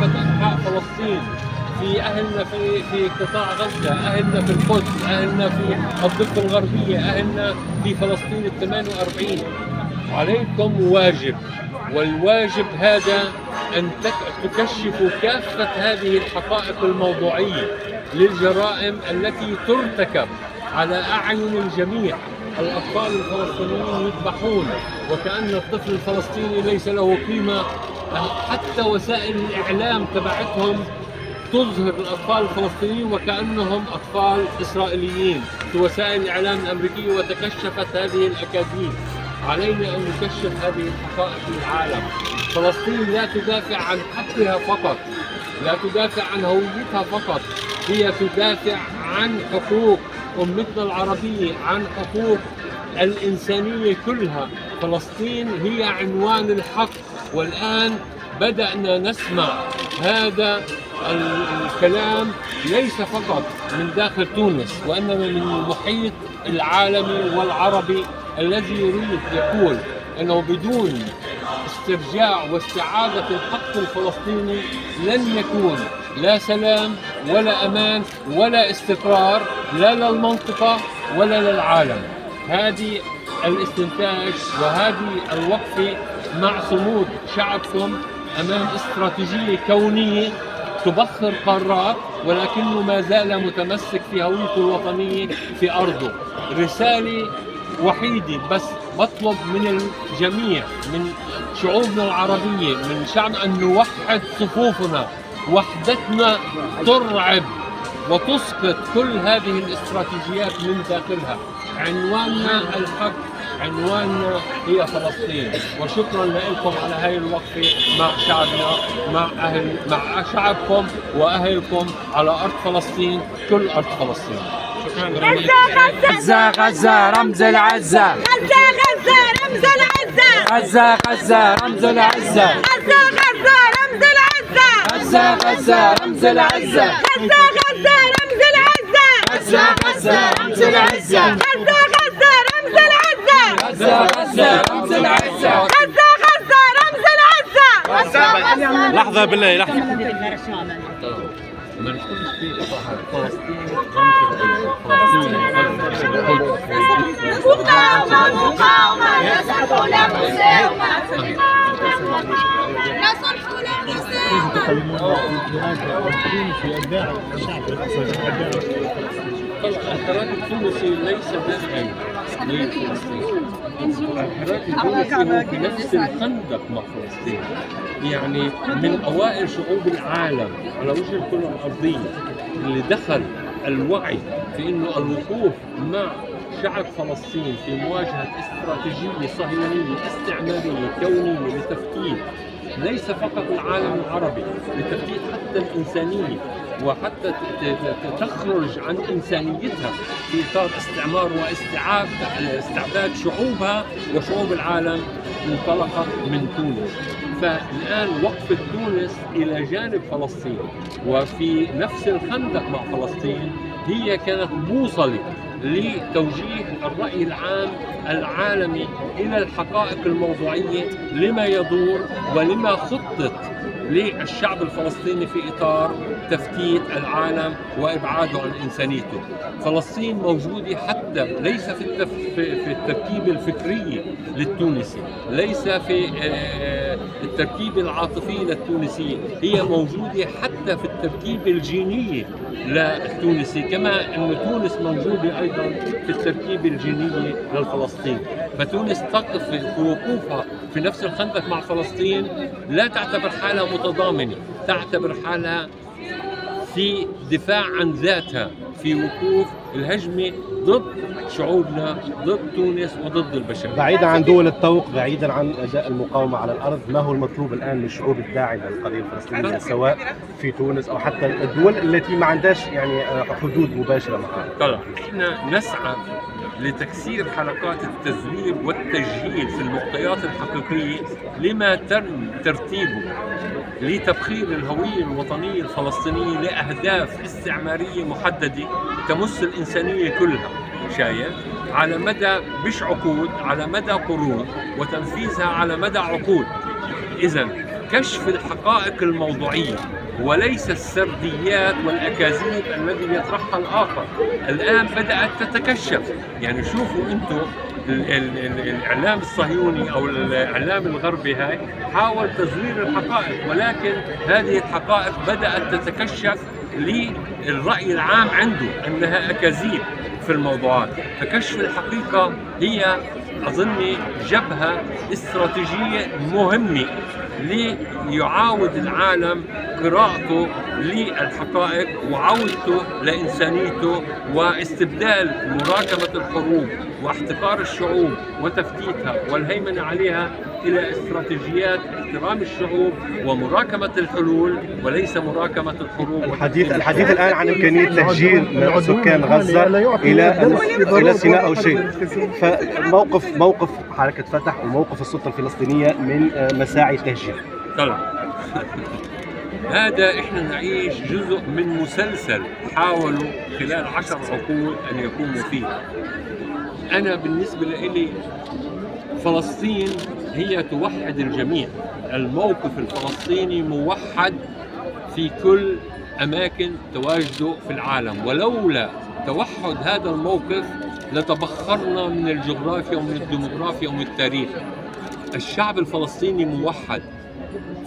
كافة أنحاء فلسطين، في أهلنا في قطاع غزة، أهلنا في القدس، أهلنا في الضفة الغربية، أهلنا في فلسطين ال 48. عليكم واجب، والواجب هذا أن تكشفوا كافة هذه الحقائق الموضوعية للجرائم التي ترتكب على أعين الجميع. الأطفال الفلسطينيين يذبحون وكأن الطفل الفلسطيني ليس له قيمة. حتى وسائل الإعلام تبعتهم تظهر الأطفال الفلسطينيين وكأنهم أطفال إسرائيليين في وسائل الإعلام الأمريكية، وتكشفت هذه الأكاذيب. علينا أن نكشف هذه الحقائق للعالم. فلسطين لا تدافع عن حقها فقط، لا تدافع عن هويتها فقط، هي تدافع عن حقوق أمتنا العربية، عن حقوق الإنسانية كلها. فلسطين هي عنوان الحق، والآن بدأنا نسمع هذا الكلام ليس فقط من داخل تونس، وإنما من المحيط العالمي والعربي الذي يريد يقول أنه بدون استرجاع واستعادة الحق الفلسطيني لن يكون لا سلام ولا أمان ولا استقرار، لا للمنطقة ولا للعالم. هذه الاستنتاج وهذه الوقفة مع صمود شعبكم أمام استراتيجية كونية تبخر قارات، ولكنه ما زال متمسك في هويته الوطنية في أرضه. رسالة وحيدة بس بطلب من الجميع، من شعوبنا العربية، من شعبنا، أن نوحد صفوفنا. وحدتنا ترعب وتسقط كل هذه الاستراتيجيات من داخلها. عنواننا الحق، عنواننا هي فلسطين. وشكرا لكم على هاي الوقفة مع شعبنا، مع شعبكم وأهلكم على أرض فلسطين، كل أرض فلسطين. غزة غزة رمز العزة، غزة غزة رمز العزة، غزة غزة رمز العزة، غزة غزة رمز العزة، غزة غزة رمز العزة، غزة غزة رمز العزة، غزة غزة رمز العزة، غزة غزة رمز العزة، غزة غزة رمز العزة، غزة غزة رمز العزة. لحظة بالله لحظة. ما نقولش في فلسطين رمز مقاومة مقاومة، لا صلح ولا مساومة، لا صلح ولا الحراك التونسي ليس دافعا لفلسطين. الحراك التونسي هو في نفس الخندق مع فلسطين، يعني من اوائل شعوب العالم على وجه الكره الارضيه اللي دخل الوعي في انه الوقوف مع شعب فلسطين في مواجهه استراتيجيه صهيونيه استعماريه كونيه لتفتيت ليس فقط العالم العربي، لتفتيت حتى الإنسانية، وحتى تخرج عن إنسانيتها في إطار استعمار واستعباد شعوبها وشعوب العالم. انطلقت من تونس. فالآن وقفة تونس إلى جانب فلسطين وفي نفس الخندق مع فلسطين هي كانت بوصلة لتوجيه الرأي العام العالمي إلى الحقائق الموضوعية لما يدور ولما خطط للشعب الفلسطيني في إطار تفتيت العالم وإبعاده عن إنسانيته. فلسطين موجودة حتى ليس في التركيبة الفكرية للتونسي، ليس في التركيبة العاطفية للتونسية، هي موجودة حتى في التركيبة الجينية للتونسي، كما أن تونس موجودة أيضا في التركيبة الجينية للفلسطين. فتونس تقف في وقوفها في نفس الخندق مع فلسطين لا تعتبر حالها متضامنة، تعتبر حالها في دفاع عن ذاتها، في وقوف الهجمة ضد شعوبنا، ضد تونس وضد البشر. بعيدا عن دول الطوق، بعيدا عن أداء المقاومة على الأرض، ما هو المطلوب الآن من الشعوب الداعمة للقضية الفلسطينية سواء في تونس أو حتى الدول التي ما عندهاش يعني حدود مباشرة معها؟ طبعا احنا نسعى لتكسير حلقات التزوير والتجهيل في المعطيات الحقيقية لما تم ترتيبه لتبخير الهوية الوطنية الفلسطينية لأهداف استعمارية محددة تمس الإنسانية كلها، شايف؟ على مدى مش عقود، على مدى قرون، وتنفيذها على مدى عقود. إذن كشف الحقائق الموضوعية وليس السرديات والأكاذيب الذي يطرحها الآخر. الآن بدأت تتكشف، يعني شوفوا أنتم الإعلام الصهيوني أو الإعلام الغربي هاي حاول تزوير الحقائق، ولكن هذه الحقائق بدأت تتكشف للرأي العام عنده أنها أكاذيب في الموضوعات. فكشف الحقيقة هي أظني جبهة استراتيجية مهمة ليعاود العالم قراءته للحقائق وعودته لإنسانيته واستبدال مراكمة الحروب واحتقار الشعوب وتفتيتها والهيمنة عليها إلى استراتيجيات احترام الشعوب ومراكمة الحلول وليس مراكمة الحروب. الحديث الآن عن إمكانية تهجير سكان غزة إلى سيناء أو شيء. فموقف حركة فتح وموقف السلطة الفلسطينية من مساعي التهجير. طبعا هذا احنا نعيش جزء من مسلسل حاولوا خلال 10 عقود ان يقوموا فيه. انا بالنسبة لي فلسطين هي توحد الجميع، الموقف الفلسطيني موحد في كل اماكن تواجده في العالم، ولولا توحد هذا الموقف لتبخرنا من الجغرافيا ومن الديموغرافيا ومن التاريخ. الشعب الفلسطيني موحد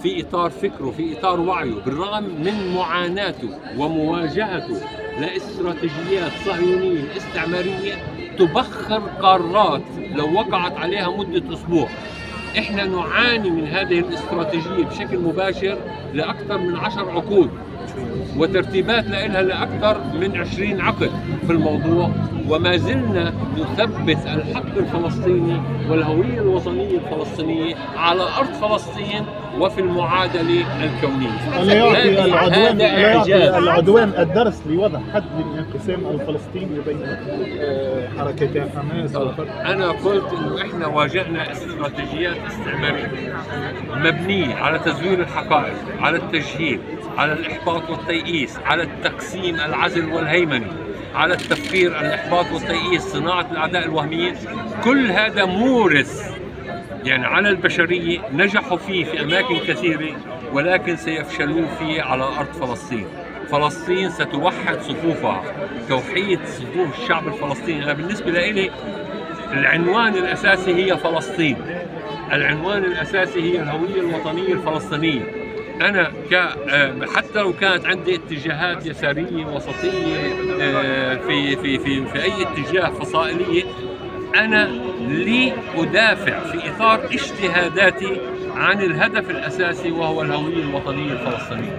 في إطار فكره، في إطار وعيه، بالرغم من معاناته ومواجهته لاستراتيجيات صهيونية استعمارية تبخر قارات لو وقعت عليها مدة أسبوع. إحنا نعاني من هذه الاستراتيجية بشكل مباشر لأكثر من 10 عقود، وترتيبات لها لأكثر من 20 عقد في الموضوع، وما زلنا نثبت الحق الفلسطيني والهوية الوطنية الفلسطينية على أرض فلسطين وفي المعادلة الكونية. ألا يعطي العدوان الدرس لوضع حد للانقسام الفلسطيني بين حركتي حماس وفتح؟ أنا قلت إنه إحنا واجهنا استراتيجيات استعمارية مبنية على تزوير الحقائق، على التجهيل، على الإحباط والتيئيس، على التقسيم، العزل والهيمنة، على التفكير، الإحباط والتيئيس، صناعة الأعداء الوهميين. كل هذا مورث يعني على البشرية، نجحوا فيه في أماكن كثيرة ولكن سيفشلون فيه على أرض فلسطين. فلسطين ستوحد صفوفها، توحيد صفوف الشعب الفلسطيني. أنا بالنسبة لي العنوان الأساسي هي فلسطين، العنوان الأساسي هي الهوية الوطنية الفلسطينية. أنا حتى لو كانت عندي اتجاهات يسارية وسطية في أي اتجاه فصائلية، أنا لي أدافع في إطار اجتهاداتي عن الهدف الأساسي وهو الهوية الوطنية الفلسطينية.